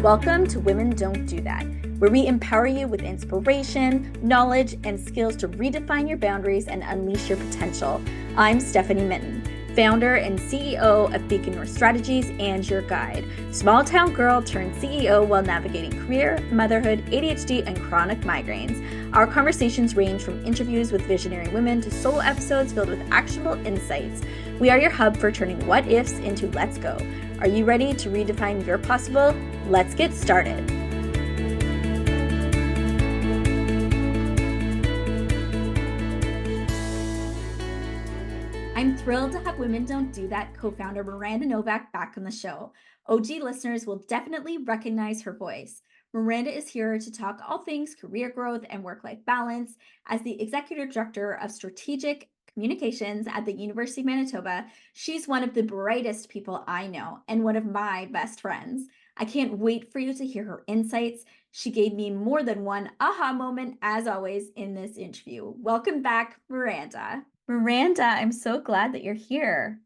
Welcome to Women Don't Do That, where we empower you with inspiration, knowledge, and skills to redefine your boundaries and unleash your potential. I'm Stephanie Minton, founder and CEO of Beacon North Strategies and your guide. Small town girl turned CEO while navigating career, motherhood, ADHD, and chronic migraines. Our conversations range from interviews with visionary women to solo episodes filled with actionable insights. We are your hub for turning what ifs into let's go. Are you ready to redefine your possible? Let's get started. I'm thrilled to have Women Don't Do That co-founder Myrrhanda Novak back on the show. OG listeners will definitely recognize her voice. Myrrhanda is here to talk all things career growth and work-life balance. As the Executive Director of Strategic Communications at the University of Manitoba, she's one of the brightest people I know and one of my best friends. I can't wait for you to hear her insights. She gave me more than one aha moment, as always, in this interview. Welcome back, Myrrhanda. Myrrhanda, I'm so glad that you're here.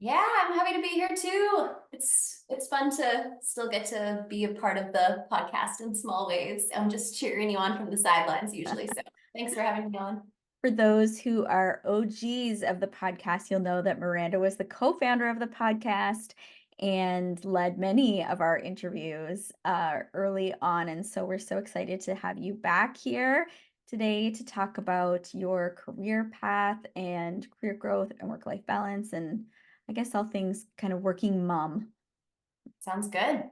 Yeah, I'm happy to be here too. It's fun to still get to be a part of the podcast in small ways. I'm just cheering you on from the sidelines usually. So thanks for having me on. For those who are OGs of the podcast, you'll know that Myrrhanda was the co-founder of the podcast and led many of our interviews early on. And so we're so excited to have you back here today to talk about your career path and career growth and work-life balance, and I guess all things kind of working mom. Sounds good.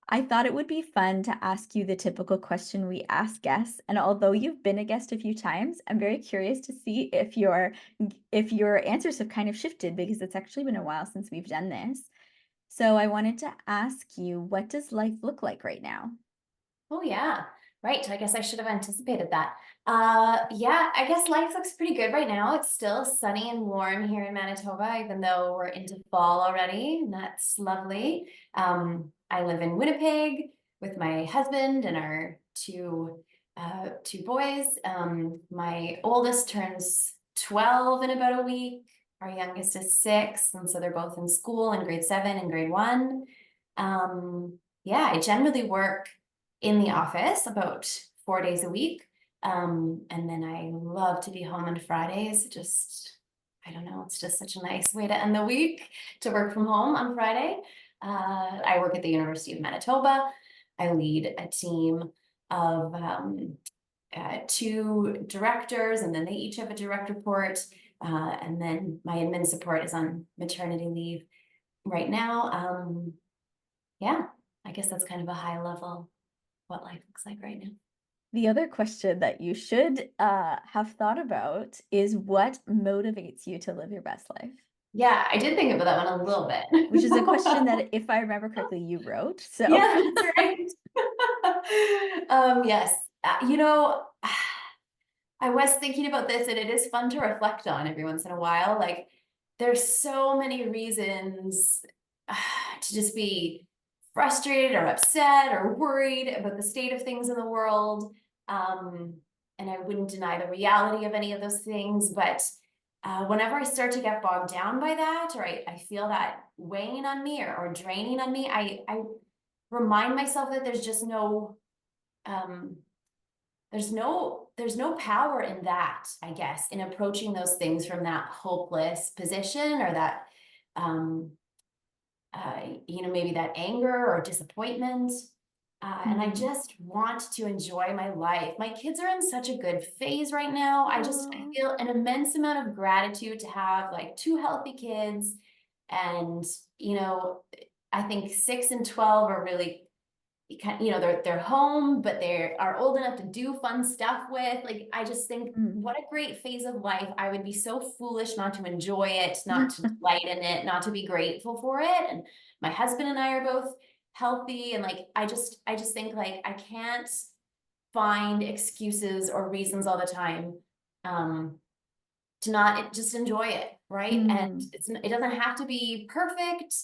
I thought it would be fun to ask you the typical question we ask guests. And although you've been a guest a few times, I'm very curious to see if your answers have kind of shifted, because it's actually been a while since we've done this. So I wanted to ask you, what does life look like right now? Oh yeah, right. I guess I should have anticipated that. Yeah, I guess life looks pretty good right now. It's still sunny and warm here in Manitoba, even though we're into fall already, and that's lovely. I live in Winnipeg with my husband and our two boys. My oldest turns 12 in about a week. Our youngest is 6, and so they're both in school in grade 7 and grade 1. Yeah, I generally work in the office about 4 days a week. And then I love to be home on Fridays. I don't know, it's just such a nice way to end the week to work from home on Friday. I work at the University of Manitoba. I lead a team of 2 directors, and then they each have a direct report. And then my admin support is on maternity leave right now. Yeah, I guess that's kind of a high level what life looks like right now. The other question that you should have thought about is, what motivates you to live your best life? Yeah, I did think about that one a little bit. Which is a question that, if I remember correctly, you wrote. So Yeah, that's right. Yes, I was thinking about this, and it is fun to reflect on every once in a while. Like, there's so many reasons to just be frustrated or upset or worried about the state of things in the world. And I wouldn't deny the reality of any of those things, but whenever I start to get bogged down by that, or I feel that weighing on me or draining on me, I remind myself that there's just there's no power in that, I guess, in approaching those things from that hopeless position, or that maybe that anger or disappointment. And I just want to enjoy my life. My kids are in such a good phase right now. I feel an immense amount of gratitude to have like 2 healthy kids. And, I think 6 and 12 are really, they're home, but they are old enough to do fun stuff with. Like, I just think what a great phase of life. I would be so foolish not to enjoy it, not to delight in it, not to be grateful for it. And my husband and I are both healthy, and like I just think, like, I can't find excuses or reasons all the time to not just enjoy it, right? And it doesn't have to be perfect.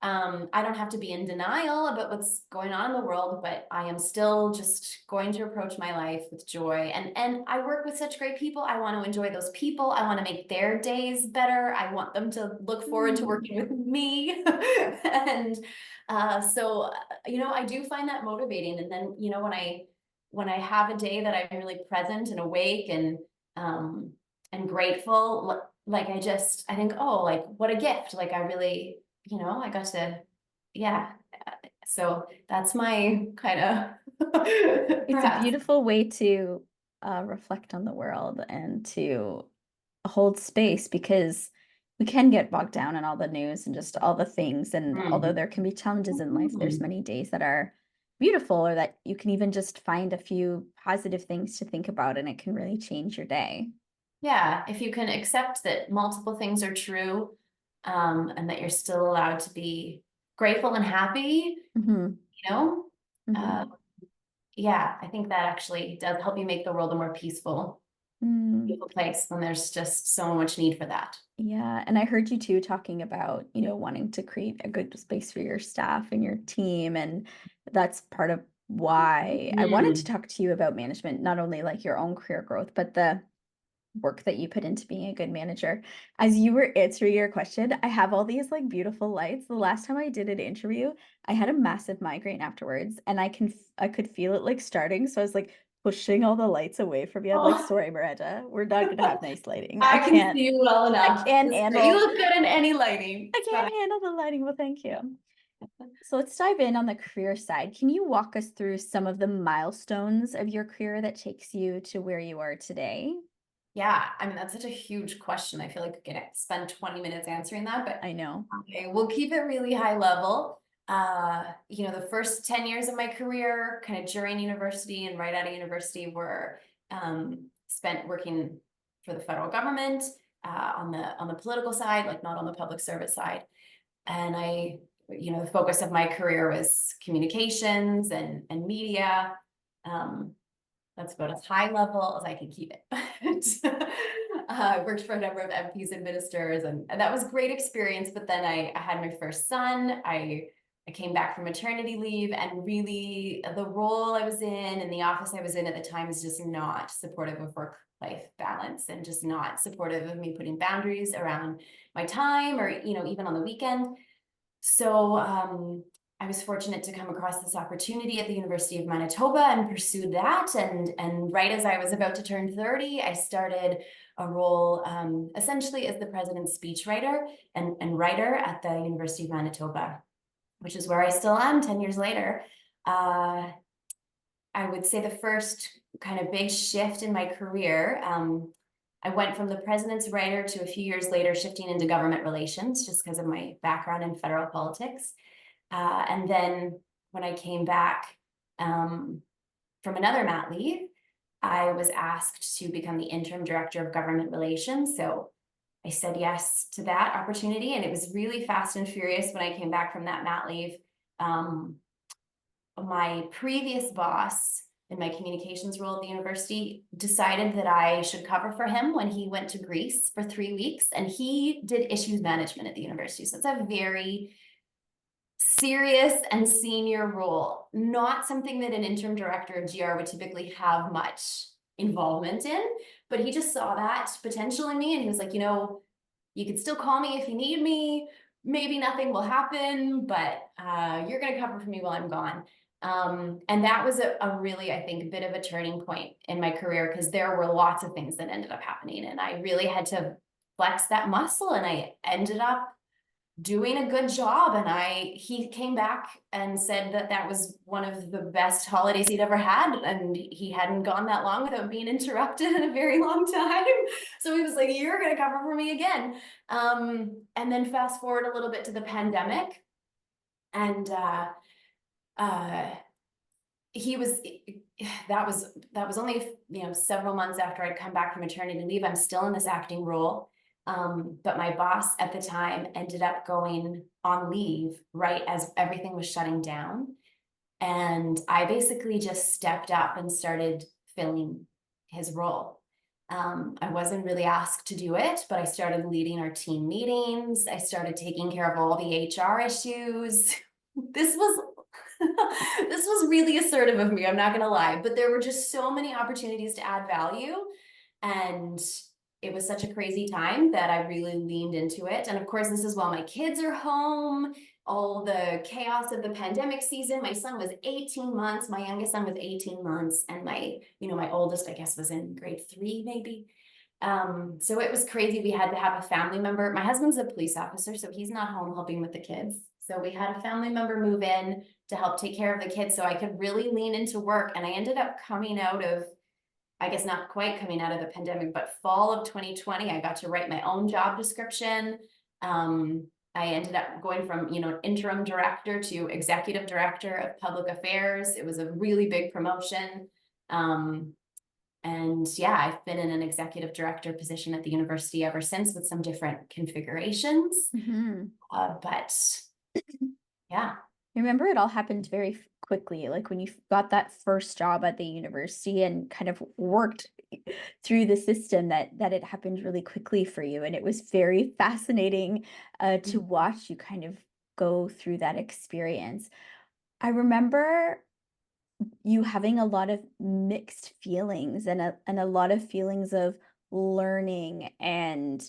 I don't have to be in denial about what's going on in the world, but I am still just going to approach my life with joy. And I work with such great people. I want to enjoy those people. I want to make their days better. I want them to look forward to working with me. And I do find that motivating. And then, when I have a day that I'm really present and awake um, and grateful, like I think, oh, like what a gift. Like I really, I got to, yeah. So that's my kind of It's a grasp. beautiful way to reflect on the world and to hold space because we can get bogged down in all the news and just all the things. And although Mm. there can be challenges in life, there's Mhm. many days that are beautiful or that you can even just find a few positive things to think about and it can really change your day. Yeah, if you can accept that multiple things are true, and that you're still allowed to be grateful and happy, Hmm. you know, uh, Hmm. yeah, I think that actually does help you make the world a more Mm. beautiful place when there's just so much need for that. Yeah, and I heard you too talking about, wanting to create a good space for your staff and your team, and that's part of why I wanted to Mm. talk to you about management, not only like your own career growth, but the work that you put into being a good manager. As you were answering your question, I have all these like beautiful lights. The last time I did an interview, I had a massive migraine afterwards and I could feel it like starting. So I was like pushing all the lights away from me. I'm like, Oh, sorry, Miranda, we're not gonna have nice lighting. I can see you well I enough. can't It's great. You handle look good in any lighting. I It's fine. can't handle the lighting. Well, thank you. So let's dive in on the career side. Can you walk us through some of the milestones of your career that takes you to where you are today? Yeah, I mean, that's such a huge question. I feel like we could spend 20 minutes answering that, but I know. okay, we'll keep it really high level. The first 10 years of my career, kind of during university and right out of university, were spent working for the federal government on the political side, like not on the public service side. And the focus of my career was communications and media. Um, that's about as high level as I can keep it. I worked for a number of MPs and ministers, and that was a great experience. But then I had my first son. I came back from maternity leave, and really the role I was in and the office I was in at the time is just not supportive of work-life balance and just not supportive of me putting boundaries around my time or even on the weekend. So I was fortunate to come across this opportunity at the University of Manitoba and pursued that. And right as I was about to turn 30, I started a role essentially as the president's speechwriter and writer at the University of Manitoba, which is where I still am 10 years later. Uh, I would say the first kind of big shift in my career. I went from the president's writer to a few years later shifting into government relations just because of my background in federal politics. And then when I came back from another mat leave, I was asked to become the interim director of government relations. So I said yes to that opportunity, and it was really fast and furious when I came back from that mat leave. Um, my previous boss in my communications role at the university decided that I should cover for him when he went to Greece for 3 weeks, and he did issues management at the university. So it's a very serious and senior role, not something that an interim director of GR would typically have much involvement in, but he just saw that potential in me and he was like, you could still call me if you need me. Maybe nothing will happen, but you're going to cover for me while I'm gone. And that was a really, I think, a bit of a turning point in my career because there were lots of things that ended up happening. And I really had to flex that muscle. And I ended up doing a good job. And he came back and said that that was one of the best holidays he'd ever had. And he hadn't gone that long without being interrupted in a very long time. So he was like, you're going to cover for me again. And then fast forward a little bit to the pandemic. And uh, he was that was only several months after I'd come back from maternity leave. I'm still in this acting role, but my boss at the time ended up going on leave right as everything was shutting down, and I basically just stepped up and started filling his role. I wasn't really asked to do it, but I started leading our team meetings. I started taking care of all the HR issues. This was this was really assertive of me, I'm not gonna lie, but there were just so many opportunities to add value, and it was such a crazy time that I really leaned into it. And of course, this is while my kids are home, all the chaos of the pandemic season. My son was 18 months. My youngest son was 18 months. And my oldest, I guess, was in grade 3, maybe. So it was crazy. We had to have a family member. My husband's a police officer, so he's not home helping with the kids. So we had a family member move in to help take care of the kids so I could really lean into work. And I ended up coming out of, I guess not quite coming out of the pandemic, but fall of 2020, I got to write my own job description. I ended up going from, interim director to executive director of public affairs. It was a really big promotion. And yeah, I've been in an executive director position at the university ever since with some different configurations. But yeah. I remember it all happened very quickly, like when you got that first job at the university and kind of worked through the system, that it happened really quickly for you, and it was very fascinating to watch you kind of go through that experience. I remember you having a lot of mixed feelings and a lot of feelings of learning. And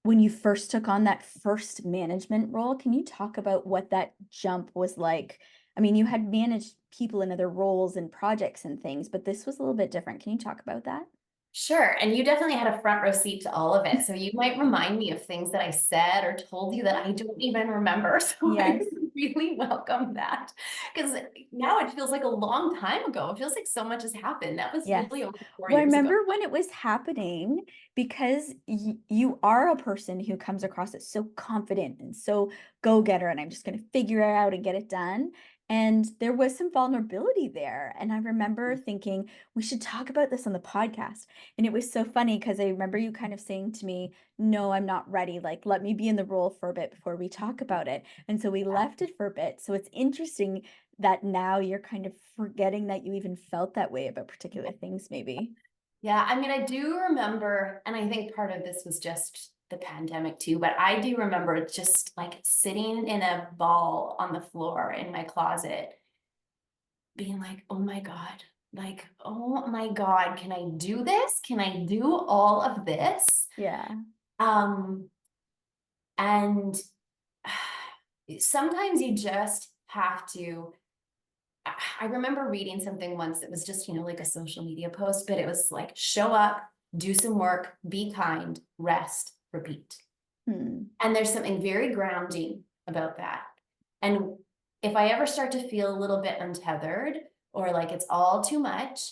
when you first took on that first management role, can you talk about what that jump was like? I mean, you had managed people in other roles and projects and things, but this was a little bit different. Can you talk about that? Sure. And you definitely had a front row seat to all of it. So you might remind me of things that I said or told you that I don't even remember. So I Yes. really welcome that, because now it feels like a long time ago. It feels like so much has happened. That was Yes. really over four Well, I years ago. remember when it was happening because you are a person who comes across as so confident and so go-getter, and I'm just going to figure it out and get it done. And there was some vulnerability there. And I remember thinking, we should talk about this on the podcast. And it was so funny because I remember you kind of saying to me, no, I'm not ready. Like, let me be in the role for a bit before we talk about it. And so we left it for a bit. So it's interesting that now you're kind of forgetting that you even felt that way about particular things, maybe. Yeah, I mean, I do remember, and I think part of this was just the pandemic too, but I do remember just like sitting in a ball on the floor in my closet, being like, oh my God, can I do this? Can I do all of this? Yeah. Um, and sometimes you just have to. I remember reading something once that was just, like a social media post, but it was like, show up, do some work, be kind, rest, repeat. Hmm. And there's something very grounding about that. And if I ever start to feel a little bit untethered or like it's all too much,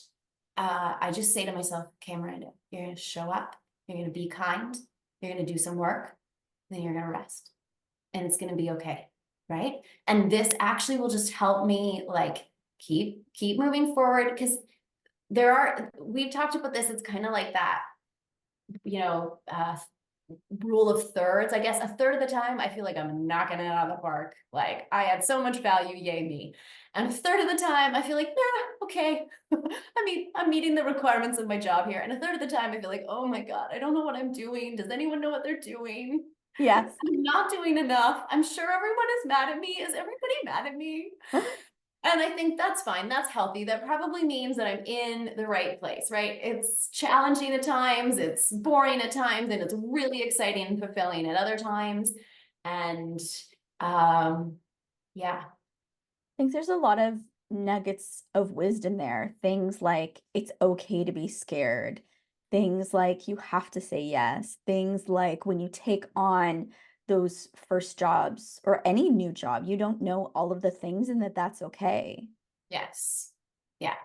I just say to myself, okay, Myrrhanda, you're going to show up, you're going to be kind, you're going to do some work, then you're going to rest, and it's going to be okay. Right. And this actually will just help me like keep moving forward, because we've talked about this. It's kind of like that, you know, uh, rule of thirds, I guess. A third of the time, I feel like I'm knocking it out of the park. Like I add so much value, yay me. And a third of the time, I feel like, okay. I'm meeting the requirements of my job here. And a third of the time, I feel like, oh my God, I don't know what I'm doing. Does anyone know what they're doing? Yes. I'm not doing enough. I'm sure everyone is mad at me. Is everybody mad at me? And I think that's fine. That's healthy. That probably means that I'm in the right place, right? It's challenging at times, it's boring at times, and it's really exciting and fulfilling at other times. And yeah. I think there's a lot of nuggets of wisdom there. Things like it's okay to be scared. Things like you have to say yes. Things like when you take on those first jobs or any new job, you don't know all of the things, and that's okay. Yes. Yeah.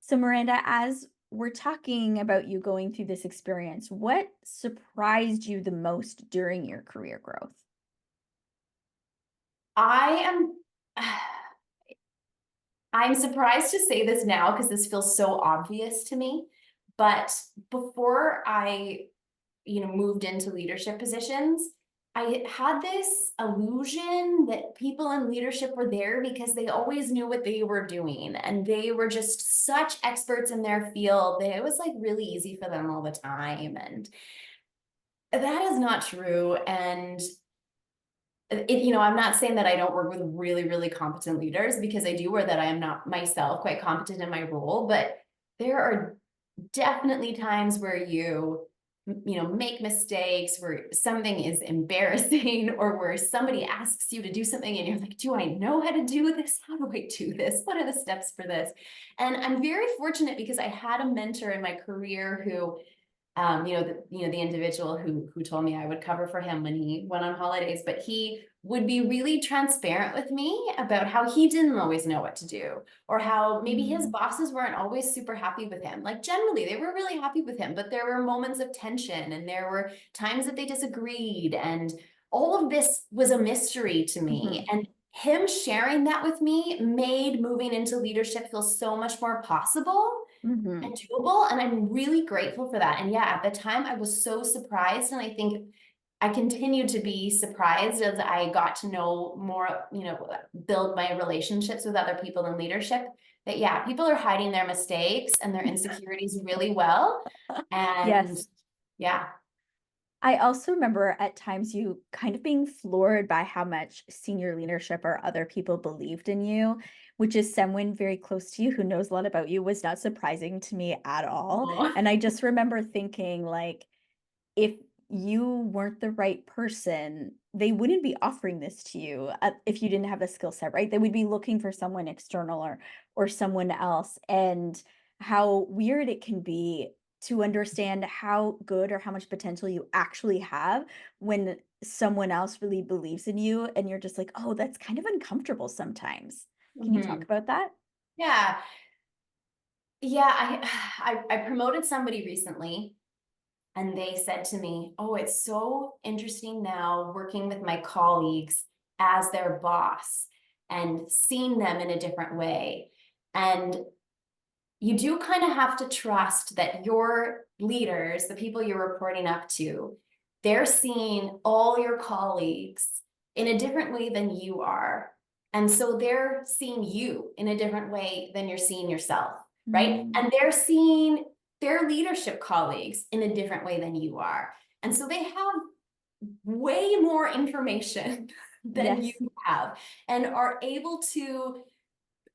So, Myrrhanda, as we're talking about you going through this experience, what surprised you the most during your career growth? I am I'm surprised to say this now because this feels so obvious to me. But before I, moved into leadership positions, I had this illusion that people in leadership were there because they always knew what they were doing and they were just such experts in their field that it was like really easy for them all the time. And that is not true. And I'm not saying that I don't work with really, really competent leaders, because I do, or that I am not myself quite competent in my role, but there are definitely times where you make mistakes, where something is embarrassing, or where somebody asks you to do something and you're like, do I know how to do this? How do I do this? What are the steps for this? And I'm very fortunate because I had a mentor in my career who, the individual who told me I would cover for him when he went on holidays, but he would be really transparent with me about how he didn't always know what to do, or how maybe his Mm, bosses weren't always super happy with him. Like generally, they were really happy with him, but there were moments of tension and there were times that they disagreed, and all of this was a mystery to me. mhm, And him sharing that with me made moving into leadership feel so much more possible and mhm. doable. And I'm really grateful for that. And yeah, at the time I was so surprised. And I think I continued to be surprised as I got to know more, build my relationships with other people in leadership. That yeah, people are hiding their mistakes and their insecurities really well. And Yes. yeah. I also remember at times you kind of being floored by how much senior leadership or other people believed in you, which is someone very close to you who knows a lot about you was not surprising to me at all. Aw. And I just remember thinking, like, if you weren't the right person, they wouldn't be offering this to you if you didn't have the skill set, right? They would be looking for someone external or someone else. And how weird it can be to understand how good or how much potential you actually have when someone else really believes in you and you're just like, oh, that's kind of uncomfortable sometimes. Can you talk Mhm. about that? Yeah. Yeah. I promoted somebody recently. And they said to me, oh, it's so interesting now working with my colleagues as their boss and seeing them in a different way. And you do kind of have to trust that your leaders, the people you're reporting up to, they're seeing all your colleagues in a different way than you are. And so they're seeing you in a different way than you're seeing yourself, right? Mm, And they're seeing their leadership colleagues in a different way than you are. And so they have way more information than you yes. have, and are able to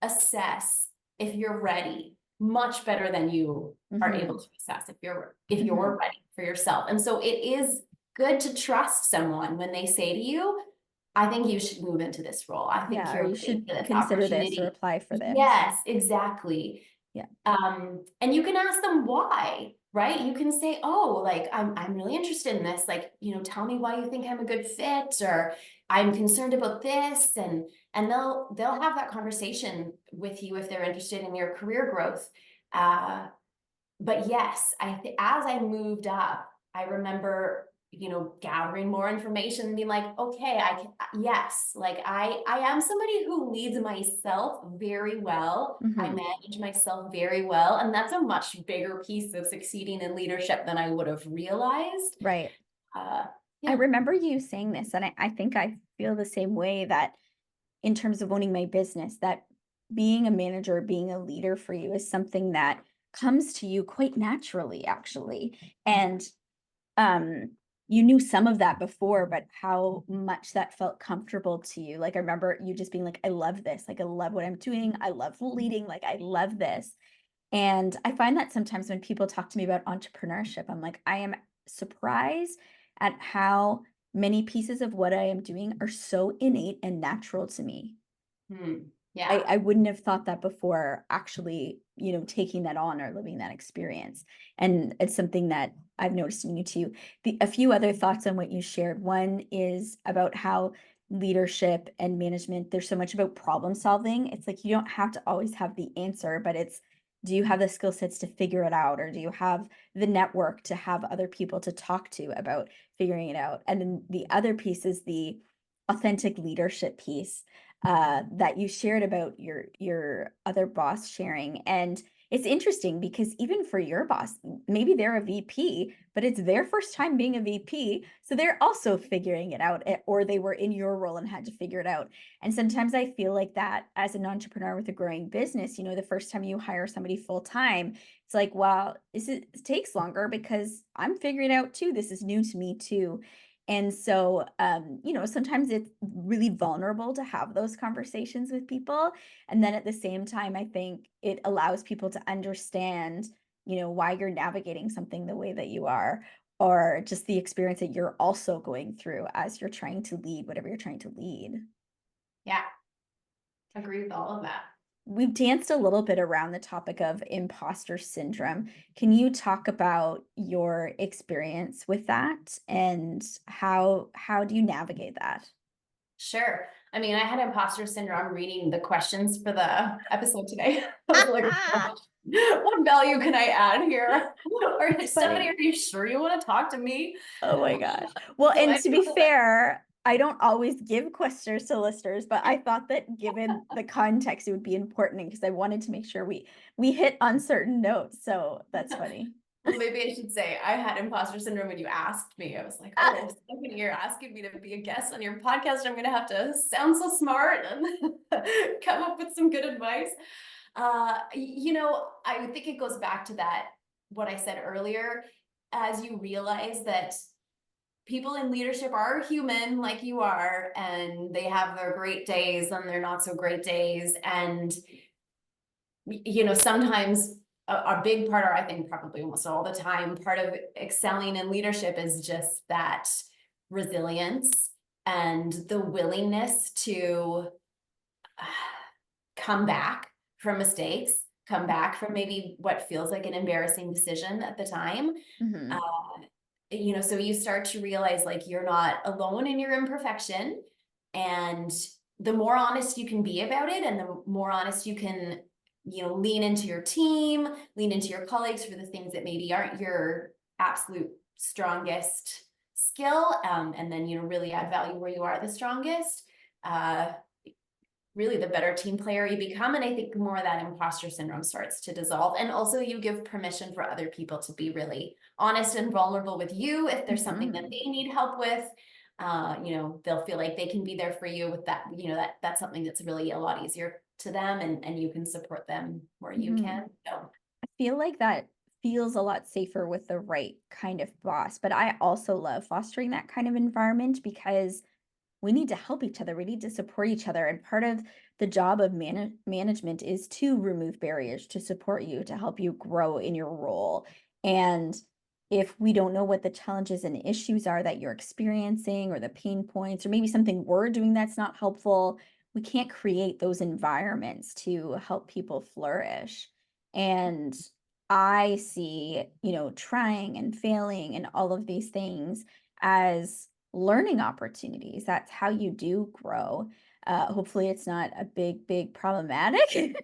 assess if you're ready much better than you are able Hmm. to assess if you're Hmm. ready for yourself. And so it is good to trust someone when they say to you, I think you should move into this role. I think Yeah. Or you're you ready should for this consider this or opportunity. apply for this. Yes, exactly. Yeah. And you can ask them why, right? You can say, oh, like I'm really interested in this. Like, tell me why you think I'm a good fit, or I'm concerned about this. And they'll have that conversation with you if they're interested in your career growth. Uh, but yes, as I moved up, I remember, gathering more information and being like, okay, I can, yes, like I am somebody who leads myself very well. I Hmm. manage myself very well. And that's a much bigger piece of succeeding in leadership than I would have realized. Right. Uh, I yeah. remember you saying this, and I think I feel the same way that in terms of owning my business, that being a manager, being a leader for you is something that comes to you quite naturally, actually. And um, you knew some of that before, but how much that felt comfortable to you. Like I remember you just being like, I love this. Like I love what I'm doing. I love leading. Like I love this. And I find that sometimes when people talk to me about entrepreneurship, I'm like, I am surprised at how many pieces of what I am doing are so innate and natural to me. Hmm. Yeah. I wouldn't have thought that before actually, taking that on or living that experience. And it's something that I've noticed in you too. A few other thoughts on what you shared. One is about how leadership and management, there's so much about problem solving. It's like you don't have to always have the answer, but it's, do you have the skill sets to figure it out? Or do you have the network to have other people to talk to about figuring it out? And then the other piece is the authentic leadership piece that you shared about your other boss sharing. And it's interesting because even for your boss, maybe they're a VP, but it's their first time being a VP, so they're also figuring it out, or they were in your role and had to figure it out. And sometimes I feel like that as an entrepreneur with a growing business, the first time you hire somebody full time, it's like, well, it takes longer because I'm figuring it out too. This is new to me too. And so, sometimes it's really vulnerable to have those conversations with people. And then at the same time, I think it allows people to understand, why you're navigating something the way that you are. or just the experience that you're also going through as you're trying to lead whatever you're trying to lead. Yeah, agree with all of that. We've danced a little bit around the topic of imposter syndrome. Can you talk about your experience with that and how do you navigate that? Sure. I mean, I had imposter syndrome reading the questions for the episode today. I was like, what value can I add here? Or It's Stephanie, funny. are you sure you want to talk to me? Oh my gosh. Well, So and I to be feel that. fair, I don't always give questions to listeners, but I thought that given the context, it would be important because I wanted to make sure we hit on certain notes. So that's funny. Well, maybe I should say I had imposter syndrome when you asked me. I was like, oh, Stephanie, you're asking me to be a guest on your podcast. I'm going to have to sound so smart and come up with some good advice. I think it goes back to that, what I said earlier, as you realize that people in leadership are human like you are, and they have their great days and their not so great days. And sometimes a big part, or I think probably almost all the time, part of excelling in leadership is just that resilience and the willingness to come back from mistakes, come back from maybe what feels like an embarrassing decision at the time. Uh, Hmm. so you start to realize like you're not alone in your imperfection. And the more honest you can be about it, and the more honest you can, lean into your team, lean into your colleagues for the things that maybe aren't your absolute strongest skill, and then, really add value where you are the strongest. Uh, Really the better team player you become. And I think more of that imposter syndrome starts to dissolve. And also you give permission for other people to be really honest and vulnerable with you. If there's something that Hmm. they need help with, they'll feel like they can be there for you with that, that's something that's really a lot easier to them, and you can support them where you Hmm. can. So I feel like that feels a lot safer with the right kind of boss, but I also love fostering that kind of environment because we need to help each other. We need to support each other. And part of the job of management is to remove barriers, to support you, to help you grow in your role. And if we don't know what the challenges and issues are that you're experiencing, or the pain points, or maybe something we're doing that's not helpful, we can't create those environments to help people flourish. And I see, trying and failing and all of these things as learning opportunities. That's how you do grow. Hopefully, it's not a big problematic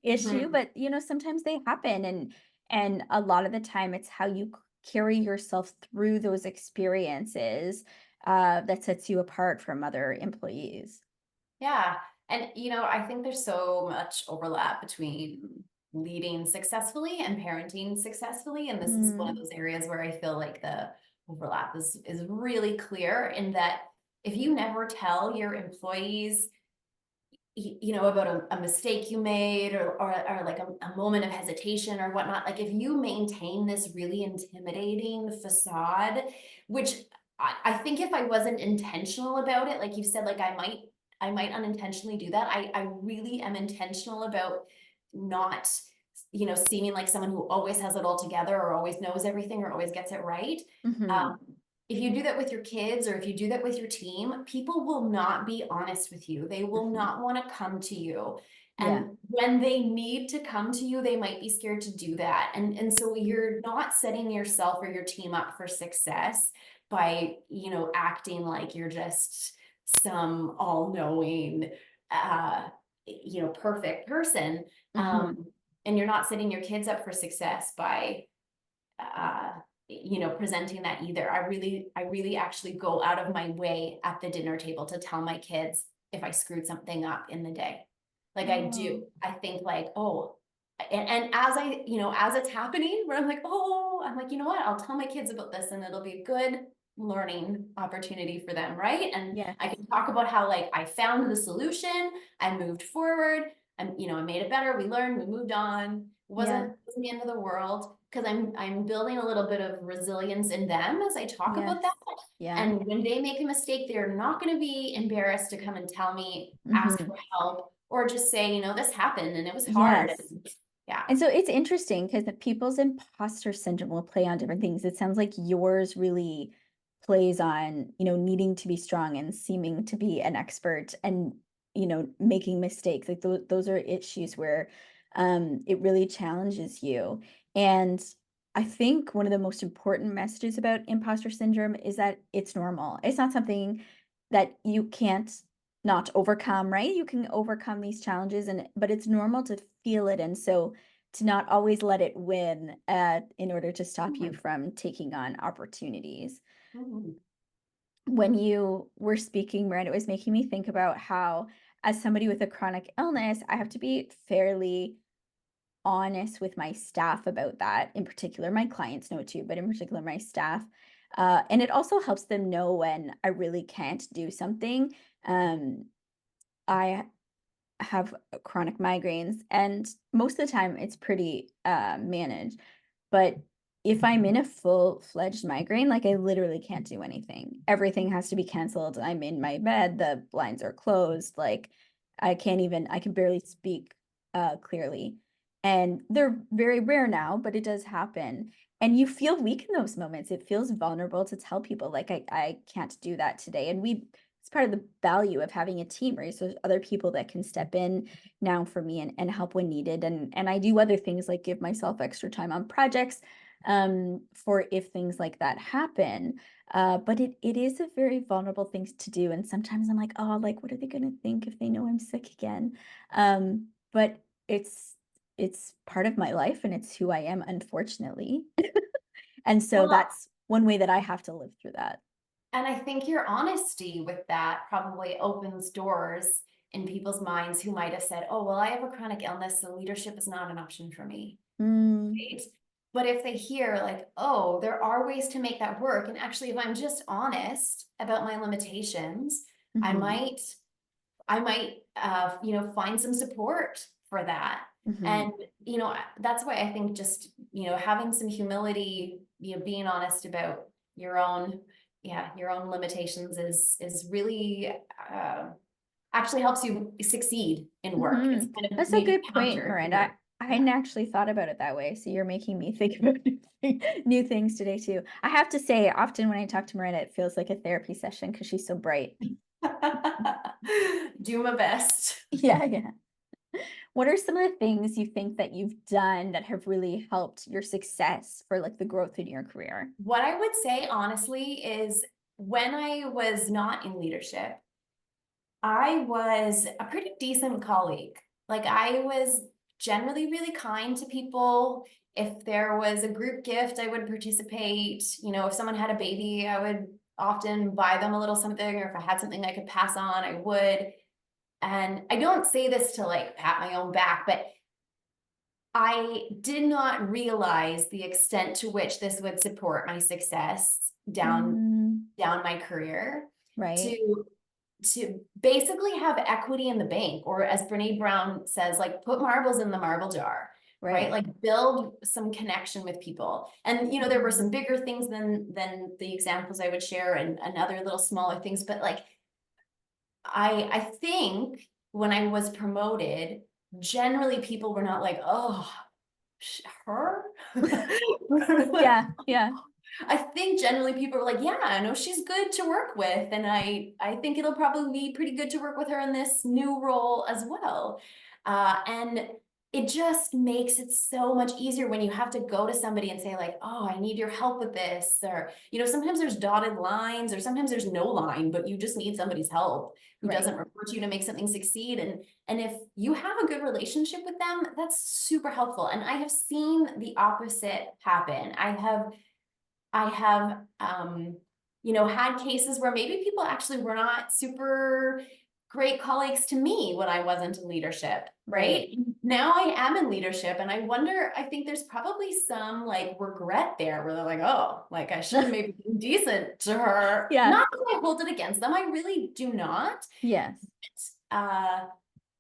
issue, mhm. but sometimes they happen, and a lot of the time, it's how you carry yourself through those experiences that sets you apart from other employees. Yeah. And, I think there's so much overlap between leading successfully and parenting successfully. And this is one of Mm, those areas where I feel like the overlap is really clear, in that if you never tell your employees, about a mistake you made, or like a moment of hesitation or whatnot, like if you maintain this really intimidating facade, which I think if I wasn't intentional about it, like you said, like I might unintentionally do that. I really am intentional about not, seeming like someone who always has it all together, or always knows everything, or always gets it right. hmm. Um, if you do that with your kids, or if you do that with your team, people will not be honest with you. They will Hmm. not want to come to you. Yeah. And when they need to come to you, they might be scared to do that. And so you're not setting yourself or your team up for success by, acting like you're just some all-knowing, uh, perfect person. Hmm. And you're not setting your kids up for success by uh presenting that either. I really actually go out of my way at the dinner table to tell my kids if I screwed something up in the day. Like I Oh, do. I think like, oh, and as as it's happening, where I'm like, oh, I'm like, you know what? I'll tell my kids about this, and it'll be a good learning opportunity for them, right? And I yes. can talk about how like I found the solution, I moved forward, and I made it better. We learned, we moved on. Yeah. Wasn't the end of the world, because I'm building a little bit of resilience in them as I talk about that. Yes. Yeah. And when they make a mistake, they're not going to be embarrassed to come and tell me, ask Hmm. for help, or just say, this happened and it was hard. Yes. And Yeah. And so it's interesting because the people's imposter syndrome will play on different things. It sounds like yours really plays on, needing to be strong and seeming to be an expert and, making mistakes. Like those are issues where it really challenges you. And I think one of the most important messages about imposter syndrome is that it's normal. It's not something that you can't not overcome, right? You can overcome these challenges but it's normal to feel it. And so to not always let it win, in order to stop you Mhm. from taking on opportunities. Mhm. When you were speaking, Miranda, it was making me think about how, as somebody with a chronic illness, I have to be fairly honest with my staff about that. In particular, my clients know too, but in particular, my staff. And it also helps them know when I really can't do something. Um, I have chronic migraines, and most of the time it's pretty managed. But if I'm in a full-fledged migraine, like, I literally can't do anything. Everything has to be canceled. I'm in my bed, the blinds are closed, like, I can barely speak, clearly. And they're very rare now, but it does happen. And you feel weak in those moments. It feels vulnerable to tell people, like, I can't do that today. And it's part of the value of having a team, right? So there's other people that can step in now for me and help when needed. And I do other things like give myself extra time on projects, for if things like that happen. But it is a very vulnerable thing to do. And sometimes I'm like, oh, like, what are they gonna think if they know I'm sick again? But it's part of my life and it's who I am, unfortunately. And so Well, that's one way that I have to live through that. and I think your honesty with that probably opens doors in people's minds who might have said, "Oh, well, I have a chronic illness, so leadership is not an option for me." Mm, Right? But if they hear like, "Oh, there are ways to make that work," and actually, if I'm just honest about my limitations, I mhm, might find some support for that. mhm, And, that's why I think just, having some humility, being honest about your own, yeah, your own limitations is really, actually helps you succeed in work. It's mhm. kind of That's a maybe good point, counter Miranda. your, I yeah. hadn't actually thought about it that way, so you're making me think about new things today too. I have to say, often when I talk to Miranda, it feels like a therapy session because she's so bright. Do my best. Yeah, yeah. What are some of the things you think that you've done that have really helped your success for, like, the growth in your career? What I would say honestly is when I was not in leadership, I was a pretty decent colleague. Like, I was generally really kind to people. If there was a group gift, I would participate. If someone had a baby, I would often buy them a little something, or if I had something I could pass on, I would. And I don't say this to like pat my own back, but I did not realize the extent to which this would support my success Mm, down my career right, to basically have equity in the bank, or as Brene Brown says, like put marbles in the marble jar, right? right. Like build some connection with people. And there were Mhm, some bigger things than the examples I would share, and other little smaller things, but like I think when I was promoted, generally people were not like, "Oh, her?" yeah, yeah, I think generally people are like, yeah, I know she's good to work with, and I think it'll probably be pretty good to work with her in this new role as well. And it just makes it so much easier when you have to go to somebody and say like, oh, I need your help with this, or sometimes there's dotted lines, or sometimes there's no line, but you just need somebody's help who right. doesn't report to you to make something succeed. And if you have a good relationship with them, that's super helpful. And I have seen the opposite happen. I have had cases where maybe people actually were not super great colleagues to me when I wasn't in leadership, Right. right? Now I am in leadership, and I think there's probably some like regret there where they're like, oh, like I should have maybe been decent to her. Yeah. Not that I hold it against them, I really do not. Yes. Uh,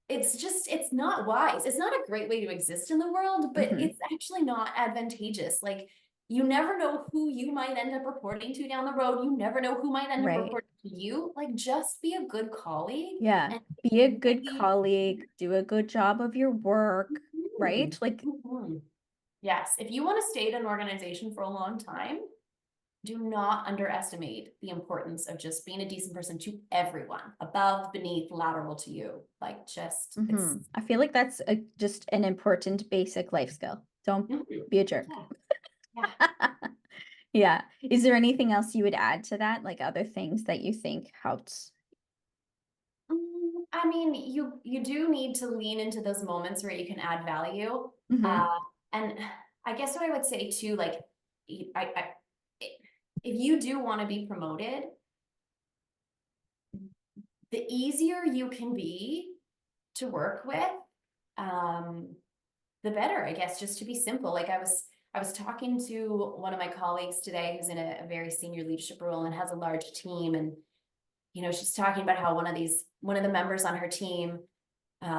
it's not wise. It's not a great way to exist in the world, but Mhm. it's actually not advantageous. Like, you never know who you might end up reporting to down the road. You never know who might end up Right. reporting to you. Like, just be a good colleague Yeah. and Be a good really, colleague, do a good job of your work. right? Mm. Like, Mhm. Yes, if you want to stay at an organization for a long time, do not underestimate the importance of just being a decent person to everyone, above, beneath, lateral to you. Like, just it's I feel like that's just an important basic life skill. Don't Mhm. be a jerk. Yeah, yeah. Yeah. Is there anything else you would add to that? Like other things that you think helped? I mean, you do need to lean into those moments where you can add value. Uh, Hmm. and I guess what I would say too, like, I if you do want to be promoted, the easier you can be to work with, um, the better, I guess, just to be simple. Like I was talking to one of my colleagues today who's in a very senior leadership role and has a large team. And, she's talking about how one of the members on her team,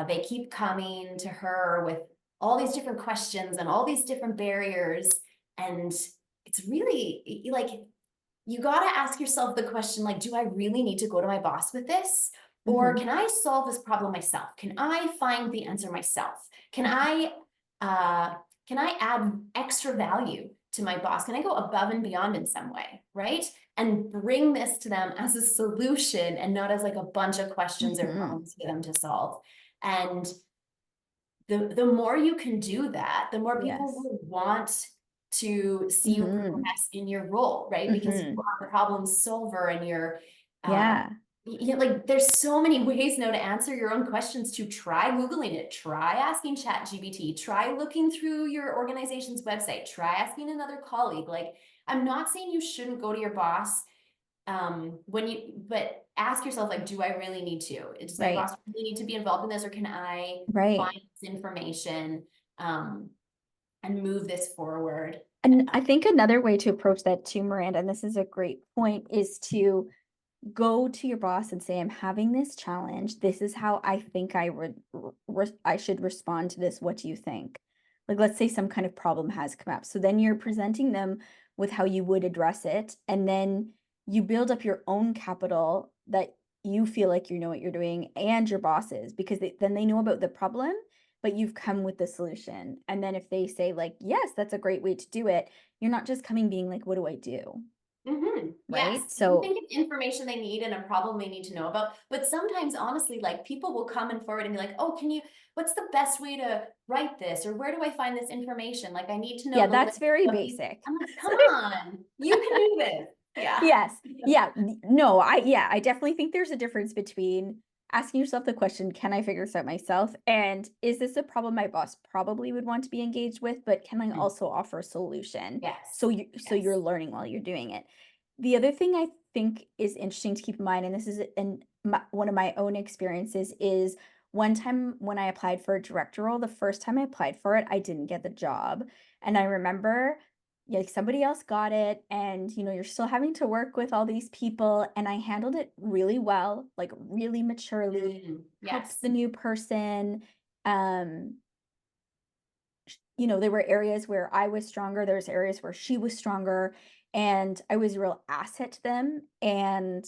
they keep coming to her with all these different questions and all these different barriers. And it's really like, you got to ask yourself the question, like, do I really need to go to my boss with this? Or Hmm. can I solve this problem myself? Can I find the answer myself? Uh, can I add extra value to my boss? Can I go above and beyond in some way? Right. And bring this to them as a solution and not as like a bunch of questions or Hmm. problems for them to solve. And the more you can do that, the more people Yes. will want to see you Hmm. progress in your role, right? Because you Hmm. are a problem solver and Yeah. like there's so many ways now to answer your own questions. To try Googling it, try asking ChatGPT, try looking through your organization's website, try asking another colleague. Like, I'm not saying you shouldn't go to your boss but ask yourself, like, do I really need to? Does my Right. boss really need to be involved in this, or can I Right. find this information um, and move this forward? And I think another way to approach that too, Miranda, and this is a great point, is to go to your boss and say, I'm having this challenge. This is how I think I should respond to this. What do you think? Like, let's say some kind of problem has come up. So then you're presenting them with how you would address it. And then you build up your own capital that you feel like you know what you're doing and your bosses, because then they know about the problem, but you've come with the solution. And then if they say, like, yes, that's a great way to do it, you're not just coming being like, what do I do? Yes, Right. you So think it's information they need and a problem they need to know about. But sometimes, honestly, like, people will come and forward and be like, "Oh, what's the best way to write this? Or where do I find this information? Like, I need to know yeah, the list that's very of these." basic. I'm like, come on, you can do this. Yeah. Yes. Yeah. No, I definitely think there's a difference between asking yourself the question, can I figure this out myself? And is this a problem my boss probably would want to be engaged with, but can I Mhm. also offer a solution? So Yes. you're Yes. learning while you're doing it. The other thing I think is interesting to keep in mind, and this is one of my own experiences, is one time when I applied for a director role, the first time I applied for it, I didn't get the job. And I remember, yeah, like, somebody else got it, and you're still having to work with all these people, and I handled it really well, like really maturely, helped the Yes. new person. um there were areas where I was stronger, there's areas where she was stronger, and I was a real asset to them, and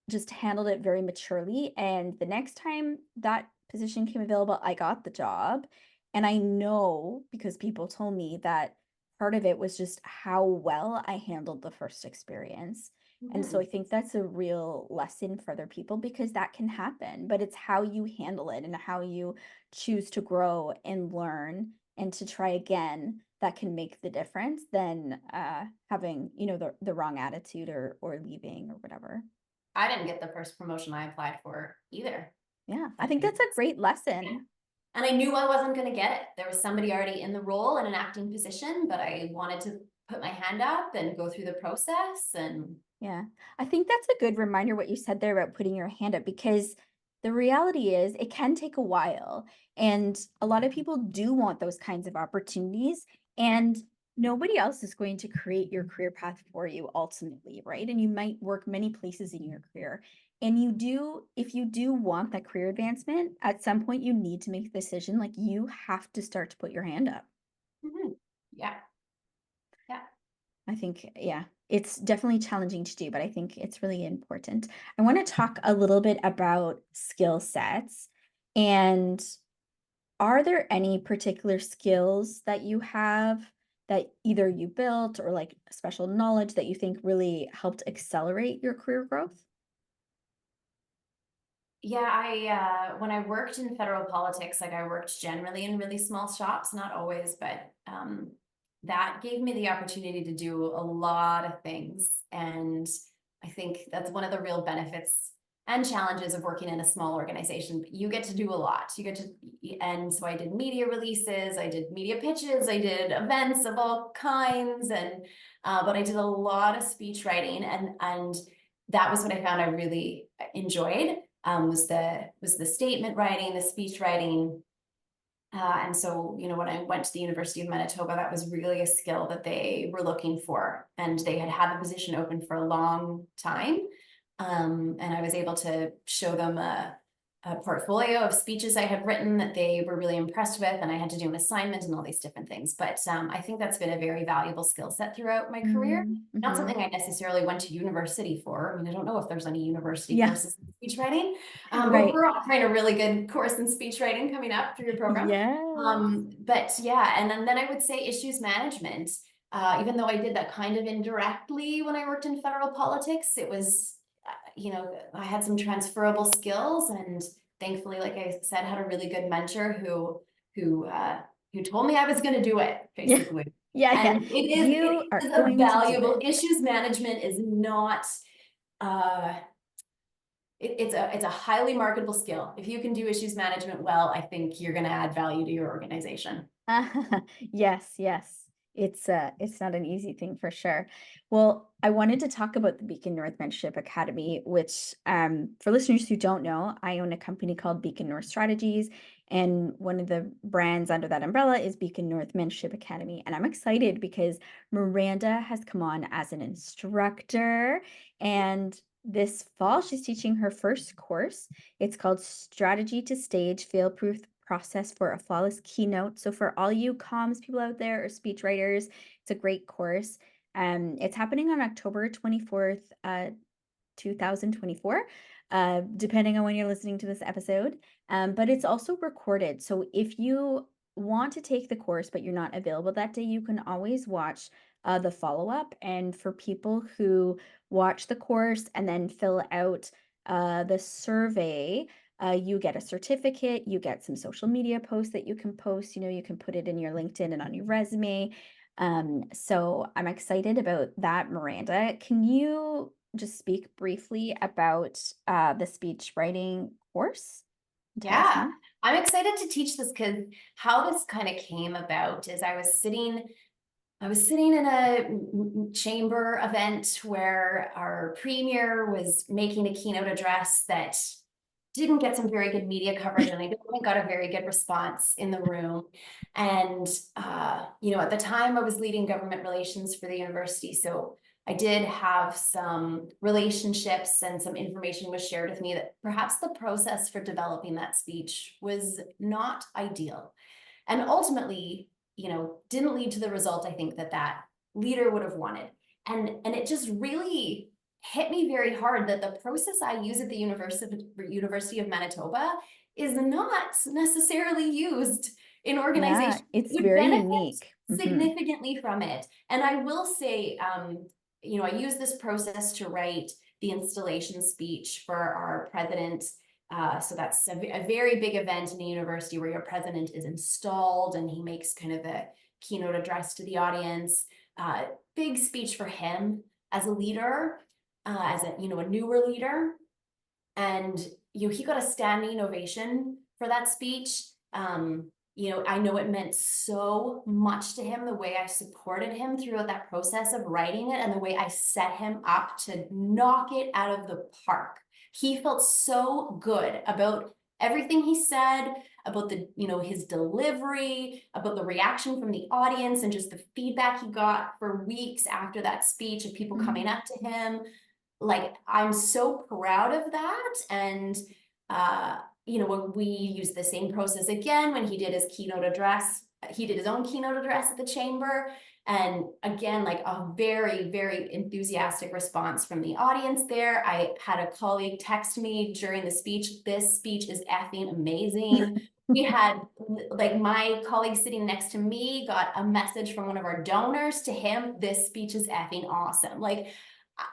just handled it very maturely. And the next time that position came available, I got the job. And I know, because people told me, that part of it was just how well I handled the first experience. And so I Mhm. think that's a real lesson for other people, because that can happen, but it's how you handle it and how you choose to grow and learn and to try again that can make the difference than having, the wrong attitude or leaving or whatever. I didn't get the first promotion I applied for either. Yeah, I Funny think that's a enough. great Yeah. lesson. And I knew I wasn't going to get it. There was somebody already in the role in an acting position, but I wanted to put my hand up and go through the process. And Yeah. I think that's a good reminder what you said there about putting your hand up, because the reality is it can take a while. And a lot of people do want those kinds of opportunities. And nobody else is going to create your career path for you ultimately, right? And you might work many places in your career. And if you do want that career advancement, at some point you need to make a decision. Like, you have to start to put your hand up. mhm, yeah, yeah. I think, yeah, it's definitely challenging to do, but I think it's really important. I want to talk a little bit about skill sets. And are there any particular skills that you have that either you built or like special knowledge that you think really helped accelerate your career growth? Yeah, when I worked in federal politics, like I worked generally in really small shops, not always, but that gave me the opportunity to do a lot of things. And I think that's one of the real benefits and challenges of working in a small organization. You get to do a lot. And so I did media releases, I did media pitches, I did events of all kinds, and but I did a lot of speech writing, and that was what I found I really enjoyed, was the statement writing, the speech writing. And so, when I went to the University of Manitoba, that was really a skill that they were looking for. And they had had the position open for a long time. And I was able to show them a portfolio of speeches I had written that they were really impressed with. And I had to do an assignment and all these different things. But I think that's been a very valuable skill set throughout my career. Not Mm-hmm. something I necessarily went to university for. I mean, I don't know if there's any university Yeah, courses in speech writing, but right. we're offering a really good course in speech writing coming up through your program. Yes. But yeah, and then I would say issues management. Even though I did that kind of indirectly when I worked in federal politics, it was, I had some transferable skills, and thankfully, like I said, had a really good mentor who uh, who told me I was going to do it, Yeah. basically. Yeah, yeah. And You it are is a going to do valuable, it. issues management is not uh it's a highly marketable skill. If you can do issues management well, I think you're going to add value to your organization. Yes, yes. It's not an easy thing for sure. Well, I wanted to talk about the Beacon North Mentorship Academy, which for listeners who don't know, I own a company called Beacon North Strategies, and one of the brands under that umbrella is Beacon North Mentorship Academy. And I'm excited because Myrrhanda has come on as an instructor, and this fall she's teaching her first course. It's called Strategy to Stage Fail-Proof Process for a Flawless Keynote. So for all you comms people out there or speech writers, it's a great course. It's happening on October 24th, 2024, depending on when you're listening to this episode. But it's also recorded. So if you want to take the course, but you're not available that day, you can always watch the follow up. And for people who watch the course and then fill out the survey, you get a certificate, you get some social media posts that you can post. You can put it in your LinkedIn and on your resume. So I'm excited about that, Myrrhanda. Can you just speak briefly about the speech writing course? Tell us Yeah, more. I'm excited to teach this because how this kind of came about is I was sitting in a chamber event where our premier was making a keynote address that didn't get some very good media coverage, and I don't think got a very good response in the room. And at the time I was leading government relations for the university, so I did have some relationships and some information was shared with me that perhaps the process for developing that speech was not ideal. And ultimately, didn't lead to the result I think that leader would have wanted. And it just really hit me very hard that the process I use at the University of Manitoba is not necessarily used in Yeah, organizations that it's would very benefit unique. significantly from it. And I will say, I use this process to write the installation speech for our president. So that's a very big event in a university where your president is installed and he makes kind of a keynote address to the audience. Big speech for him as a leader, as a newer leader. And he got a standing ovation for that speech. I know it meant so much to him, the way I supported him throughout that process of writing it and the way I set him up to knock it out of the park. He felt so good about everything he said, about his delivery, about the reaction from the audience, and just the feedback he got for weeks after that speech of people coming Mhm. up to him. Like, I'm so proud of that. And when we used the same process again, when he did his keynote address, he did his own keynote address at the chamber. And again, like a very, very enthusiastic response from the audience there. I had a colleague text me during the speech, "This speech is effing amazing." We had like my colleague sitting next to me got a message from one of our donors to him. This speech is effing awesome. Like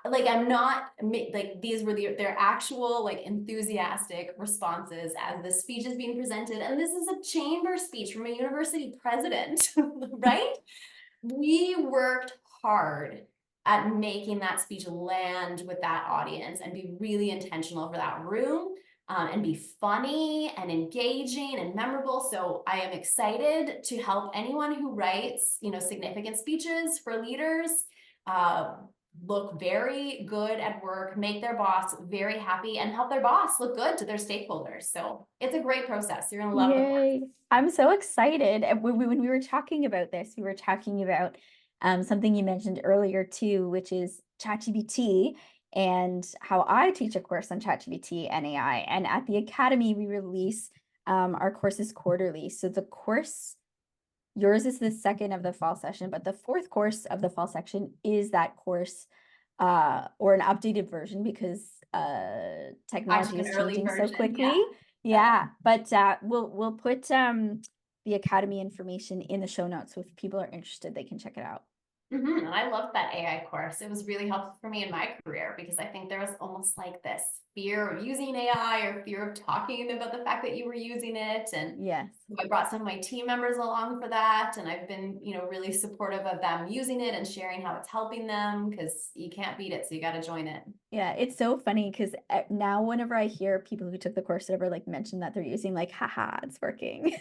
I'm not like these were their actual like enthusiastic responses as the speech is being presented. And this is a chamber speech from a university president, right? We worked hard at making that speech land with that audience and be really intentional for that room, and be funny and engaging and memorable. So I am excited to help anyone who writes, significant speeches for leaders, uh, look very good at work, make their boss very happy, and help their boss look good to their stakeholders. So it's a great process. You're gonna love the course. Yay. I'm so excited. And when we were talking about this, we were talking about something you mentioned earlier too, which is ChatGPT and how I teach a course on ChatGPT and AI. And at the Academy, we release our courses quarterly. So the course, yours is the second of the fall session, but the fourth course of the fall section is that course or an updated version because I technology took an is early changing so version. Yeah. quickly. Yeah, but we'll put the Academy information in the show notes, so if people are interested, they can check it out. And I loved that AI course. It was really helpful for me in my career because I think there was almost like this fear of using AI or fear of talking about the fact that you were using it. And Yes. I brought some of my team members along for that. And I've been, really supportive of them using it and sharing how it's helping them because you can't beat it. So you got to join it. Yeah, it's so funny because now whenever I hear people who took the course ever like mention that they're using, like, haha, it's working.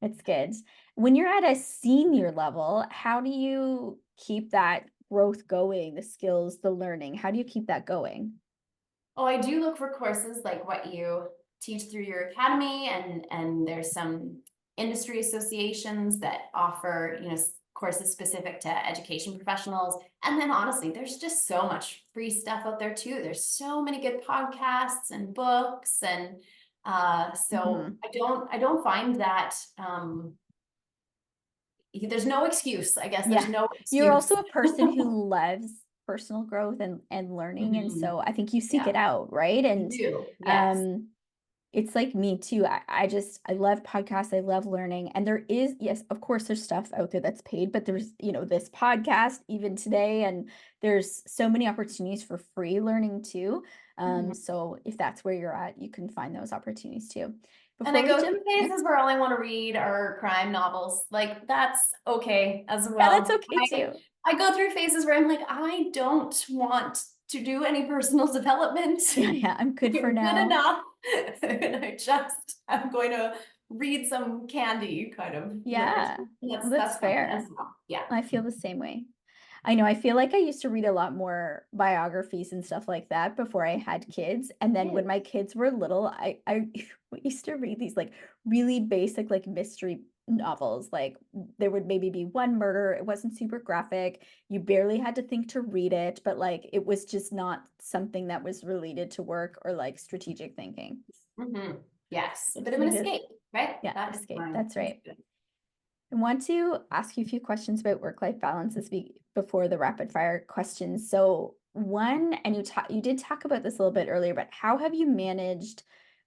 It's good. When you're at a senior level, how do you keep that growth going, the skills, the learning? How do you keep that going? Oh, I do look for courses like what you teach through your academy, and there's some industry associations that offer, courses specific to education professionals. And then honestly, there's just so much free stuff out there too. There's so many good podcasts and books, and so Mhm. I don't find that there's no excuse. I guess there's Yeah. no You're also excuse. a person who loves personal growth and learning, and Mhm. so I think you seek Yeah, it out, right? I And do. Yes. um it's like me too. I love podcasts. I love learning. And there is, yes, of course, there's stuff out there that's paid, but there's, this podcast even today, and there's so many opportunities for free learning too. Mhm. So if that's where you're at, you can find those opportunities too. And I Before we go jump, through yeah, phases where all I want to read are crime novels. Like that's okay as yeah, that's well. okay I too. I go through phases where I'm like, I don't want to do any personal development. Yeah, yeah, I'm good for I'm good now. enough. And I'm going to read some candy kind of literature. Yeah, that's That's fine as fair. well. Yeah. I feel the same way. I know, I feel like I used to read a lot more biographies and stuff like that before I had kids, and then when Good. my kids were little, I we used to read these, like, really basic, like, mystery novels, like, there would maybe be one murder, it wasn't super graphic, you barely had to think to read it, but, like, it was just not something that was related to work or, like, strategic thinking. Yes. A I bit of just an needed escape, right? yeah, That is escape, fine. that's That's right. good. I want to ask you a few questions about work-life balance as we before the rapid fire questions. So one, and you did talk about this a little bit earlier, but how have you managed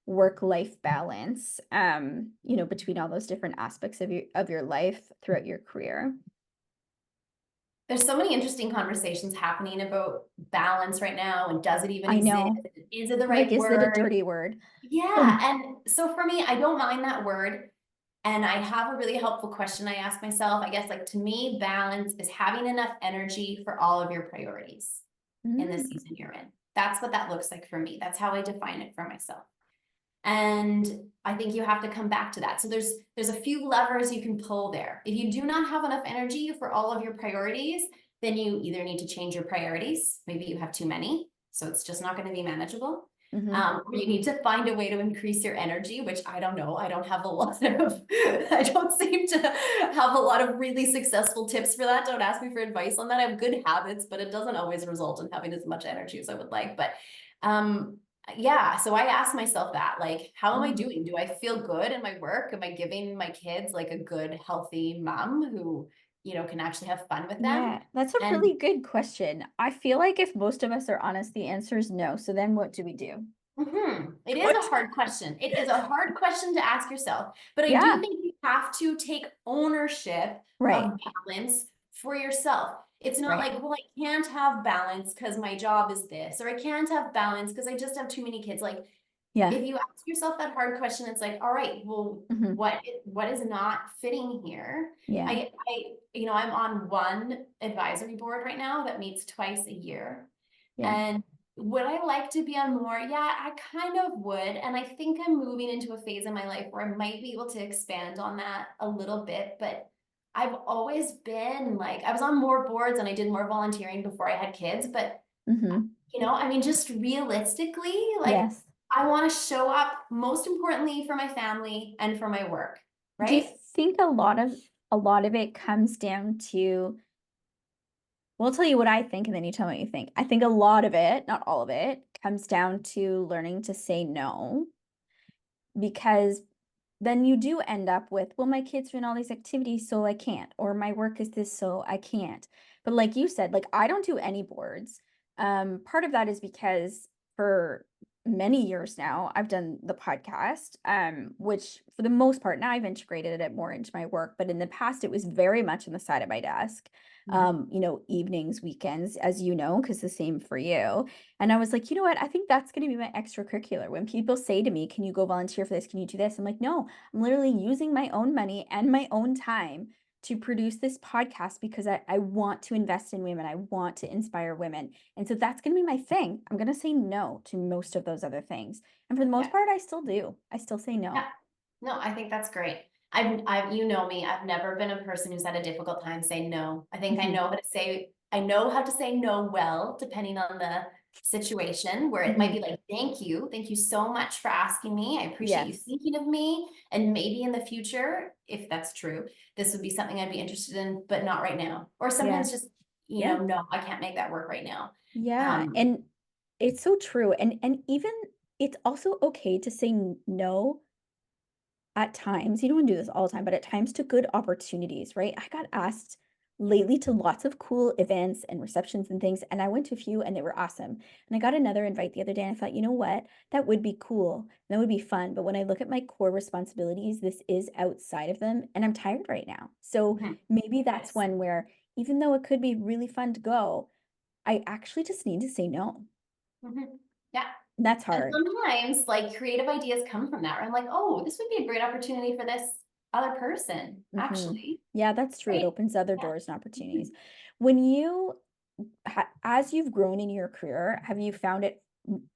work-life balance, between all those different aspects of your life throughout your career? There's so many interesting conversations happening about balance right now, and does it even I exist? know. Is it the Like, right is it a word? dirty word? Yeah, and so for me, I don't mind that word, and I have a really helpful question I ask myself. I guess, like, to me, balance is having enough energy for all of your priorities in the Mm, season you're in. That's what that looks like for me. That's how I define it for myself. And I think you have to come back to that. So there's a few levers you can pull there. If you do not have enough energy for all of your priorities, then you either need to change your priorities. Maybe you have too many, so it's just not going to be manageable. mhm. Or you need to find a way to increase your energy, which I don't know. I don't have a lot of, I don't seem to have a lot of really successful tips for that. Don't ask me for advice on that. I have good habits, but it doesn't always result in having as much energy as I would like. But um, yeah, so I ask myself that, like, how am I Mm. doing? Do I feel good in my work? Am I giving my kids like a good, healthy mom who, can actually have fun with them? Yeah, that's a And really good question. I feel like if most of us are honest, the answer is no. So then what do we do? It is a What? hard question. It is a hard question to ask yourself, but I do Yeah, think you have to take ownership right, of balance for yourself. It's not right. like, well, I can't have balance because my job is this, or I can't have balance because I just have too many kids. Like, Yeah. if you ask yourself that hard question, it's like, all right, well, Hmm. what is not fitting here? Yeah. I'm on one advisory board right now that meets twice a year. Yeah. And would I like to be on more? Yeah, I kind of would. And I think I'm moving into a phase in my life where I might be able to expand on that a little bit. But I've always been like, I was on more boards and I did more volunteering before I had kids. But, Hmm. I mean, just realistically, like, Yes. I want to show up most importantly for my family and for my work, Do you right? think a lot of it comes down to, well, I'll tell you what I think and then you tell me what you think. I think a lot of it, not all of it, comes down to learning to say no, because then you do end up with, well, my kids doing all these activities, so I can't, or my work is this, so I can't. But like you said, like I don't do any boards. Part of that is because for many years now, I've done the podcast, which for the most part, now I've integrated it more into my work, but in the past, it was very much on the side of my desk. Mhm. Evenings, weekends, as you know, because the same for you. And I was like, you know what? I think that's going to be my extracurricular. When people say to me, can you go volunteer for this? Can you do this? I'm like, no, I'm literally using my own money and my own time to produce this podcast because I want to invest in women. I want to inspire women. And so that's going to be my thing. I'm going to say no to most of those other things. And for the most Yeah. part, I still do. I still say Yeah. no. No, I think that's great. You know me, I've never been a person who's had a difficult time saying no. I think Hmm. I know how to say no well, depending on the situation, where it might Hmm. be like, thank you so much for asking me. I appreciate you Yes. thinking of me. And maybe in the future, if that's true, this would be something I'd be interested in, but not right now. Or sometimes Yes. just, Yeah. no, I can't make that work right now. Yeah. Um, And it's so true. And even it's also okay to say no at times. You don't want to do this all the time, but at times to good opportunities, right? I got asked lately to lots of cool events and receptions and things, and I went to a few and they were awesome. And I got another invite the other day, and I thought, you know what? That would be cool. That would be fun. But when I look at my core responsibilities, this is outside of them, and I'm tired right now. So mhm, maybe that's yes. one where, even though it could be really fun to go, I actually just need to say no. Mhm. Yeah. That's And hard. sometimes like creative ideas come from that, where I'm like, oh, this would be a great opportunity for this other person, Mhm. actually. Yeah, that's true. It Right? opens other Yeah. doors and opportunities. When you as you've grown in your career, have you found it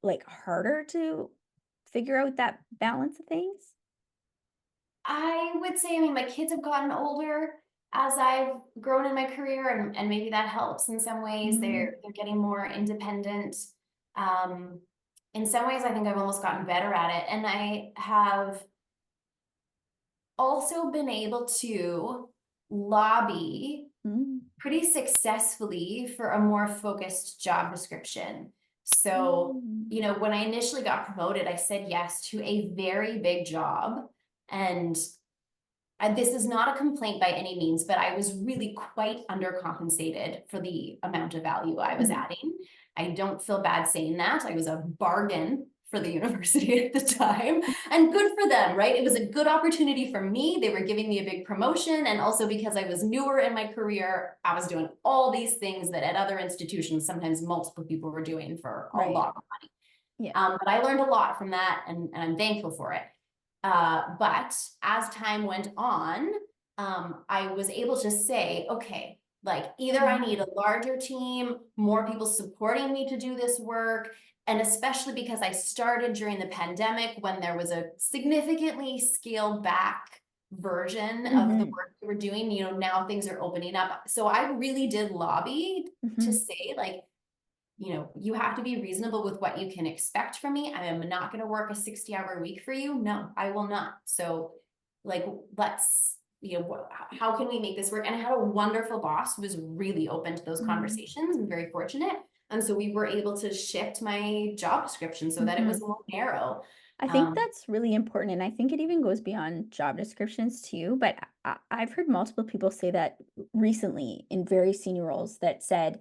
like harder to figure out that balance of things? I would say, I mean, my kids have gotten older as I've grown in my career, and maybe that helps in some ways. Mm, They're getting more independent. Um, in some ways, I think I've almost gotten better at it. And I have also been able to lobby mm, pretty successfully for a more focused job description. So, mm, when I initially got promoted, I said yes to a very big job. And this is not a complaint by any means, but I was really quite undercompensated for the amount of value I was mhm. adding. I don't feel bad saying that. I was a bargain for the university at the time, and good for them, right? It was a good opportunity for me. They were giving me a big promotion. And also because I was newer in my career, I was doing all these things that at other institutions, sometimes multiple people were doing for a Right. lot of money. Yeah. But I learned a lot from that, and I'm thankful for it. But as time went on, I was able to say, okay, like either I Mm, need a larger team, more people supporting me to do this work. And especially because I started during the pandemic when there was a significantly scaled back version of the mhm, work we were doing, now things are opening up. So I really did lobby to mhm, say, like, you have to be reasonable with what you can expect from me. I am not going to work a 60-hour week for you. No, I will not. So, like, let's, how can we make this work? And I had a wonderful boss who was really open to those mm, conversations. I'm very fortunate. And so we were able to shift my job description so that it was mhm. more narrow. I think Um, that's really important, and I think it even goes beyond job descriptions too. But I've heard multiple people say that recently in very senior roles that said,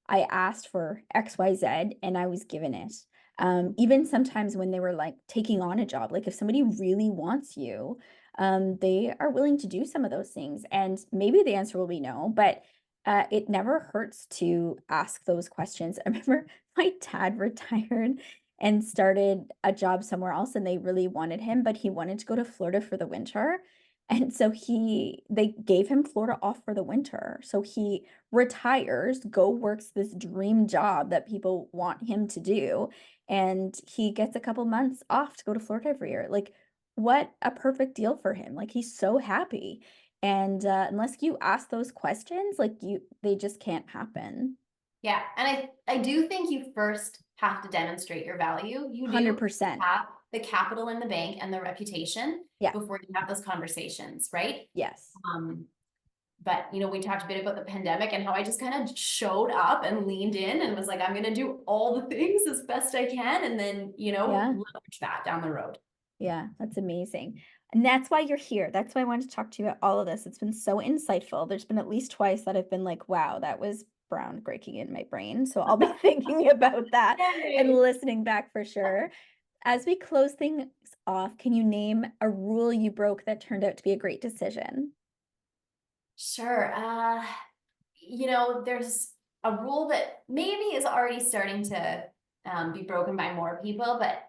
I asked for XYZ and I was given it. Even sometimes when they were like taking on a job, like if somebody really wants you, they are willing to do some of those things. And maybe the answer will be no, but it never hurts to ask those questions. I remember my dad retired and started a job somewhere else, and they really wanted him, but he wanted to go to Florida for the winter. And so they gave him Florida off for the winter. So he retires, go works this dream job that people want him to do, and he gets a couple months off to go to Florida every year. Like, what a perfect deal for him. Like, he's so happy. And unless you ask those questions, like they just can't happen. Yeah, and I do think you first have to demonstrate your value. You do 100%. have the capital in the bank and the reputation Yeah. before you have those conversations, right? Yes. Um, but we talked a bit about the pandemic and how I just kind of showed up and leaned in and was like, I'm gonna do all the things as best I can, and then Yeah. leverage that down the road. Yeah, that's amazing. And that's why you're here. That's why I wanted to talk to you about all of this. It's been so insightful. There's been at least twice that I've been like, wow, that was groundbreaking in my brain. So I'll be thinking about that and Yay! listening back for sure. As we close things off, can you name a rule you broke that turned out to be a great decision? Sure. There's a rule that maybe is already starting to be broken by more people, but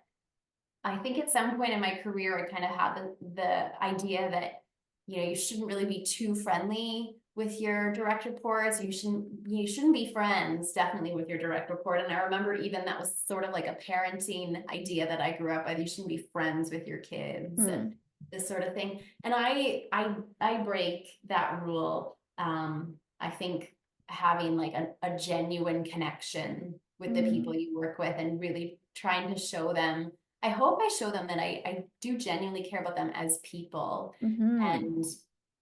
I think at some point in my career, I kind of had the idea that, you shouldn't really be too friendly with your direct reports. You shouldn't be friends, definitely, with your direct report. And I remember even that was sort of like a parenting idea that I grew up with. You shouldn't be friends with your kids and Hmm. this sort of thing. And I break that rule. I think having like a genuine connection with the people Mm. you work with and really trying to show them, I hope I show them that I do genuinely care about them as people. Hmm. And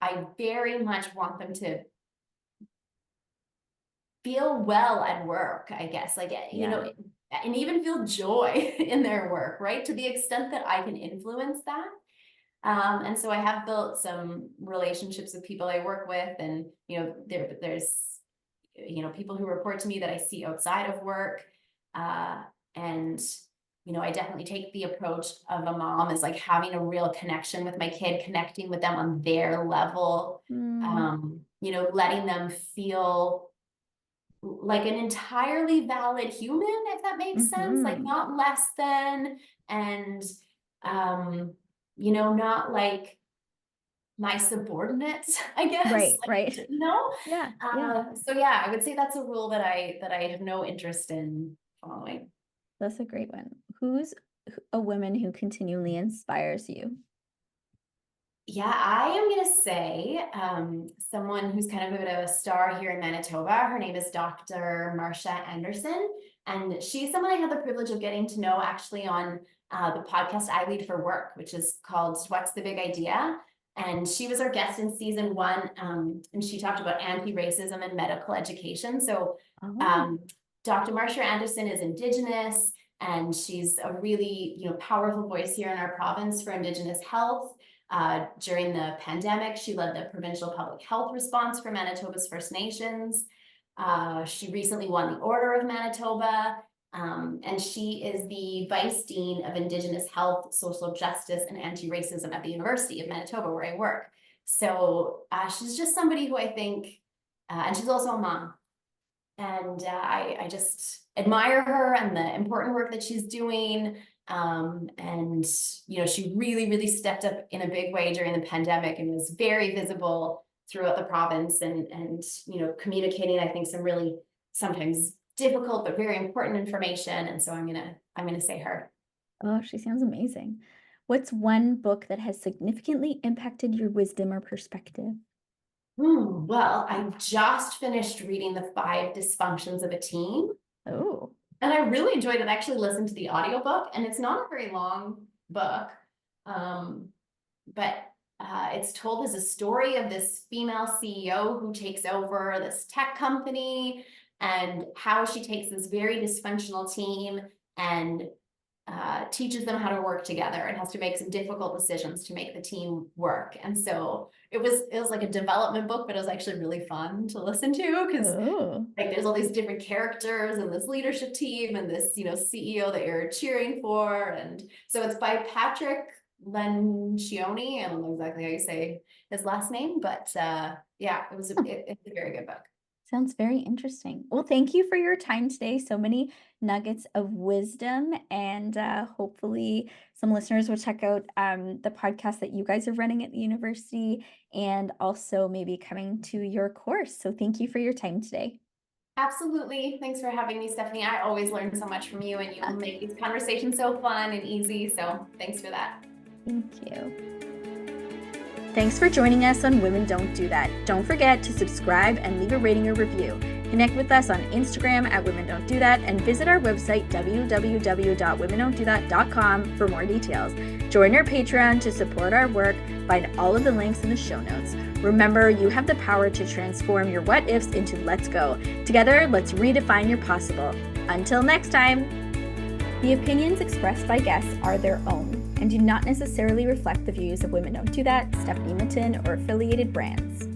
I very much want them to feel well at work, I guess, like, Yeah. and even feel joy in their work, right? To the extent that I can influence that. And so I have built some relationships with people I work with, and, there's, people who report to me that I see outside of work. And I definitely take the approach of a mom as like having a real connection with my kid, connecting with them on their level, Mm. letting them feel like an entirely valid human, if that makes sense, like Hmm. not less than, and um, not like my subordinates, I guess, Right, right. Yeah, yeah. so yeah, I would say that's a rule that I have no interest in following. That's a great one. Who's a woman who continually inspires you? Yeah, I am gonna say someone who's kind of a bit of a star here in Manitoba. Her name is Dr. Myrrhanda Anderson, and she's someone I had the privilege of getting to know actually on the podcast I Lead for Work, which is called What's the Big Idea? And she was our guest in season one, and she talked about anti-racism and medical education. So Oh. um, Dr. Myrrhanda Anderson is Indigenous, and she's a really powerful voice here in our province for Indigenous health. During the pandemic, she led the provincial public health response for Manitoba's First Nations. She recently won the Order of Manitoba, and she is the Vice Dean of Indigenous Health, Social Justice, and Anti-Racism at the University of Manitoba, where I work. So she's just somebody who I think, and she's also a mom, and I just admire her and the important work that she's doing. And she really, really stepped up in a big way during the pandemic and was very visible throughout the province, and communicating, I think, some really sometimes difficult but very important information. And so I'm gonna say her. Oh, she sounds amazing. What's one book that has significantly impacted your wisdom or perspective? Well, I just finished reading The Five Dysfunctions of a Teen. Oh. And I really enjoyed it. I actually listened to the audiobook, and it's not a very long book. Um, but it's told as a story of this female CEO who takes over this tech company, and how she takes this very dysfunctional team and teaches them how to work together and has to make some difficult decisions to make the team work. And so it was like a development book, but it was actually really fun to listen to because Oh. like there's all these different characters and this leadership team and this, CEO that you're cheering for. And so it's by Patrick Lencioni. I don't know exactly how you say his last name, but yeah, it's a very good book. Sounds very interesting. Well, thank you for your time today. So many nuggets of wisdom, and hopefully, some listeners will check out the podcast that you guys are running at the university and also maybe coming to your course. So, thank you for your time today. Absolutely. Thanks for having me, Stephanie. I always learn so much from you, and you make these conversations so fun and easy. So thanks for that. Thank you. Thanks for joining us on Women Don't Do That. Don't forget to subscribe and leave a rating or review. Connect with us on Instagram at Women Don't Do That and visit our website www.womendon'tdothat.com for more details. Join our Patreon to support our work. Find all of the links in the show notes. Remember, you have the power to transform your what ifs into let's go. Together, let's redefine your possible. Until next time. The opinions expressed by guests are their own and do not necessarily reflect the views of Women Don't Do That, Stephanie Mitten, or affiliated brands.